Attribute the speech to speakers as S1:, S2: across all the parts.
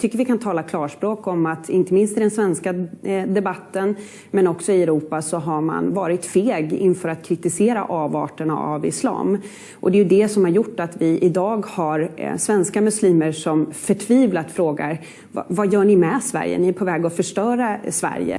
S1: tycker vi kan tala klarspråk om att inte minst i den svenska debatten men också i Europa så har man varit feg inför att kritisera avarterna av islam. Och det är ju det som har gjort att vi idag har svenska muslimer som förtvivlat frågar vad gör ni med Sverige? Ni är på väg att förstöra Sverige.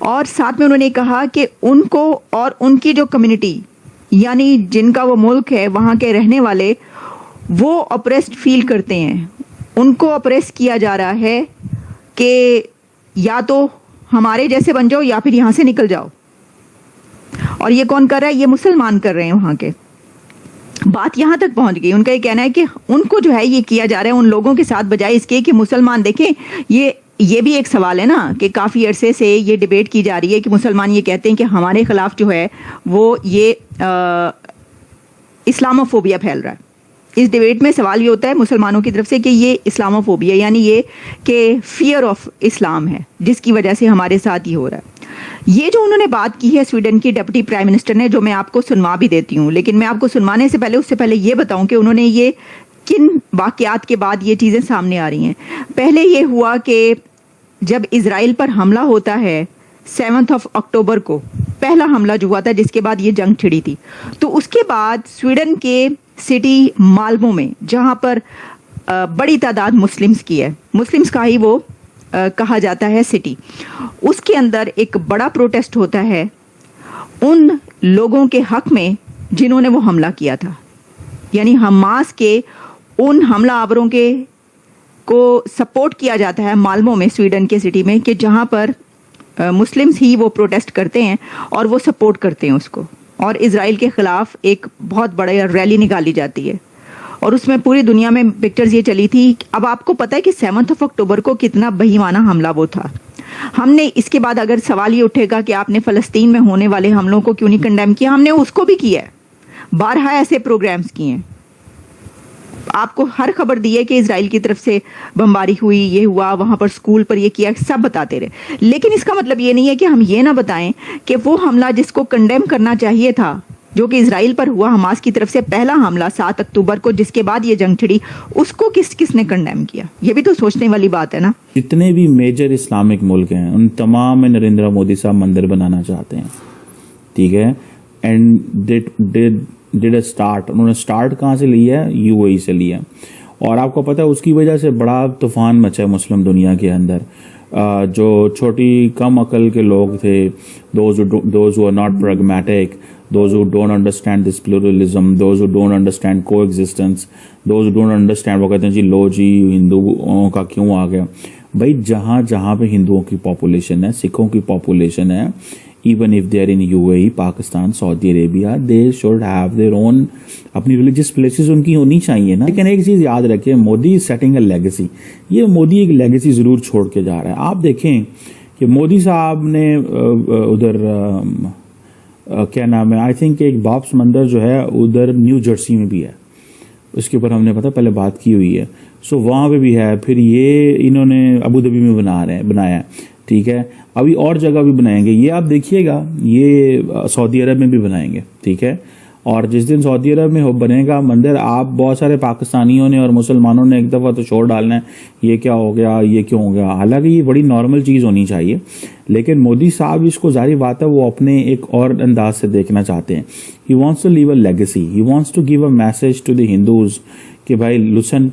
S2: اور ساتھ میں انہوں نے کہا کہ ان کو اور ان کی جو کمیونٹی یعنی جن کا وہ ملک ہے وہاں کے رہنے والے وہ اپریسڈ فیل کرتے ہیں, ان کو اپریس کیا جا رہا ہے کہ یا تو ہمارے جیسے بن جاؤ یا پھر یہاں سے نکل جاؤ. اور یہ کون کر رہا ہے؟ یہ مسلمان کر رہے ہیں وہاں کے. بات یہاں تک پہنچ گئی, ان کا یہ کہنا ہے کہ ان کو جو ہے یہ کیا جا رہا ہے ان لوگوں کے ساتھ, بجائے اس کے کہ مسلمان دیکھیں. یہ بھی ایک سوال ہے نا کہ کافی عرصے سے یہ ڈیبیٹ کی جا رہی ہے کہ مسلمان یہ کہتے ہیں کہ ہمارے خلاف جو ہے وہ یہ اسلاموفوبیا پھیل رہا ہے. اس ڈیبیٹ میں سوال یہ ہوتا ہے مسلمانوں کی طرف سے کہ یہ اسلاموفوبیا یعنی یہ کہ فیئر آف اسلام ہے جس کی وجہ سے ہمارے ساتھ یہ ہو رہا ہے. یہ جو انہوں نے بات کی ہے سویڈن کی ڈپٹی پرائم منسٹر نے, جو میں آپ کو سنوا بھی دیتی ہوں, لیکن میں آپ کو سنوانے سے پہلے اس سے پہلے یہ بتاؤں کہ انہوں نے یہ کن واقعات کے بعد یہ چیزیں سامنے آ رہی ہیں. پہلے یہ ہوا کہ جب اسرائیل پر حملہ ہوتا ہے 7 اکتوبر کو, پہلا حملہ جو ہوا تھا جس کے بعد یہ جنگ چھڑی تھی, تو اس کے بعد سویڈن کے سٹی مالمو میں جہاں پر بڑی تعداد مسلمز کی ہے, مسلمز کا ہی وہ کہا جاتا ہے سٹی, اس کے اندر ایک بڑا پروٹیسٹ ہوتا ہے ان لوگوں کے حق میں جنہوں نے وہ حملہ کیا تھا. یعنی حماس کے ان حملہ آوروں کے کو سپورٹ کیا جاتا ہے مالمو میں سویڈن کے سٹی میں, کہ جہاں پر مسلمز ہی وہ پروٹیسٹ کرتے ہیں اور وہ سپورٹ کرتے ہیں اس کو, اور اسرائیل کے خلاف ایک بہت بڑا ریلی نکالی جاتی ہے. اور اس میں پوری دنیا میں پکچرز یہ چلی تھی. اب آپ کو پتہ ہے کہ 7 اکتوبر کو کتنا بہیمانہ حملہ وہ تھا. ہم نے اس کے بعد اگر سوال یہ اٹھے گا کہ آپ نے فلسطین میں ہونے والے حملوں کو کیوں نہیں کنڈیم کیا, ہم نے اس کو بھی کیا ہے, بارہا ایسے پروگرامز کیے ہیں. آپ کو ہر خبر دی ہے کہ اسرائیل کی طرف سے بمباری ہوئی, یہ ہوا, وہاں پر سکول پر یہ کیا, سب بتاتے رہے. لیکن اس کا مطلب یہ نہیں ہے کہ ہم یہ نہ بتائیں کہ وہ حملہ جس کو کنڈیم کرنا چاہیے تھا جو کہ اسرائیل پر ہوا حماس کی طرف سے پہلا حملہ 7 اکتوبر کو جس کے بعد یہ جنگ چھڑی, اس کو کس کس نے کنڈیم کیا. یہ بھی تو سوچنے والی بات ہے نا.
S3: جتنے بھی میجر اسلامک ملک ہیں ان تمام میں نریندر مودی صاحب مندر بنانا چاہتے ہیں, ٹھیک ہے. اینڈ ڈیڈ اے اسٹارٹ, انہوں نے اسٹارٹ کہاں سے لیا ہے؟ یو اے ای سے لیا. اور آپ کو پتہ ہے اس کی وجہ سے بڑا طوفان مچا ہے مسلم دنیا کے اندر. جو چھوٹی کم عقل کے لوگ تھے, those who are not pragmatic, those who don't understand this pluralism, those who don't understand coexistence, those who don't understand, وہ کہتے ہیں جی لو جی ہندوؤں کا کیوں آ گیا. بھائی جہاں جہاں پہ ہندوؤں کی پاپولیشن ہے, سکھوں کی پاپولیشن ہے, even if they are in UAE, Pakistan, Saudi Arabia, they should have their own اپنی ریلیجیس پلیسز ان کی ہونی چاہیے نا. لیکن ایک چیز یاد رکھیں, مودی سیٹنگ اے لیگیسی. یہ مودی ایک لیگیسی ضرور چھوڑ کے جا رہا ہے. آپ دیکھیں کہ مودی صاحب نے ادھر کیا نام ہے, آئی تھنک ایک بابس مندر جو ہے ادھر نیو جرسی میں بھی ہے, اس کے اوپر ہم نے پتہ پہلے بات کی ہوئی ہے. سو وہاں پہ بھی ہے. پھر یہ انہوں نے ابو ظبی میں بنایا ہے, ٹھیک ہے. ابھی اور جگہ بھی بنائیں گے. یہ آپ دیکھیے گا, یہ سعودی عرب میں بھی بنائیں گے, ٹھیک ہے. اور جس دن سعودی عرب میں بنے گا مندر, آپ بہت سارے پاکستانیوں نے اور مسلمانوں نے ایک دفعہ تو شور ڈالنا ہے یہ کیا ہو گیا, یہ کیوں ہو گیا. حالانکہ یہ بڑی نارمل چیز ہونی چاہیے, لیکن مودی صاحب اس کو ظاہری بات ہے وہ اپنے ایک اور انداز سے دیکھنا چاہتے ہیں. He wants to leave a legacy, he wants to give a message to the Hindus کہ بھائی لسن,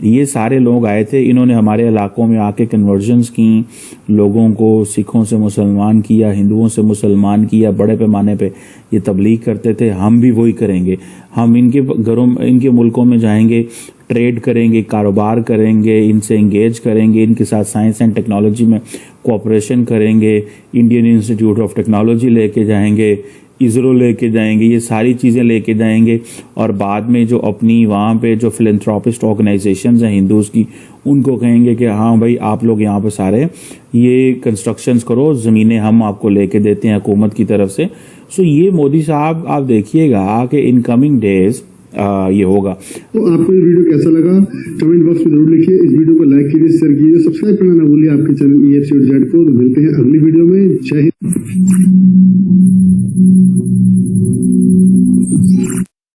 S3: یہ سارے لوگ آئے تھے, انہوں نے ہمارے علاقوں میں آ کے کنورژنس کی, لوگوں کو سکھوں سے مسلمان کیا, ہندوؤں سے مسلمان کیا, بڑے پیمانے پہ یہ تبلیغ کرتے تھے. ہم بھی وہی کریں گے. ہم ان کے گھروں ان کے ملکوں میں جائیں گے, ٹریڈ کریں گے, کاروبار کریں گے, ان سے انگیج کریں گے, ان کے ساتھ سائنس اینڈ ٹیکنالوجی میں کوآپریشن کریں گے, انڈین انسٹیٹیوٹ آف ٹیکنالوجی لے کے جائیں گے, اسرو لے کے جائیں گے, یہ ساری چیزیں لے کے جائیں گے. اور بعد میں جو اپنی وہاں پہ جو فلنتھراپسٹ آرگنائزیشنز ہیں ہندوز کی, ان کو کہیں گے کہ ہاں بھائی آپ لوگ یہاں پہ سارے یہ کنسٹرکشنز کرو, زمینیں ہم آپ کو لے کے دیتے ہیں حکومت کی طرف سے. سو یہ مودی صاحب آپ دیکھیے گا کہ ان کمنگ ڈیز یہ ہوگا.
S4: تو آپ کو یہ ویڈیو کیسا لگا کمنٹ باکس میں ضرور لکھیے. اس ویڈیو کو لائک کیجیے, شیئر کیجیے, سبسکرائب کرنا نہ بھولیے آپ کے چینل EFC اور زیڈ کو. ملتے ہیں اگلی ویڈیو میں. جے ہند.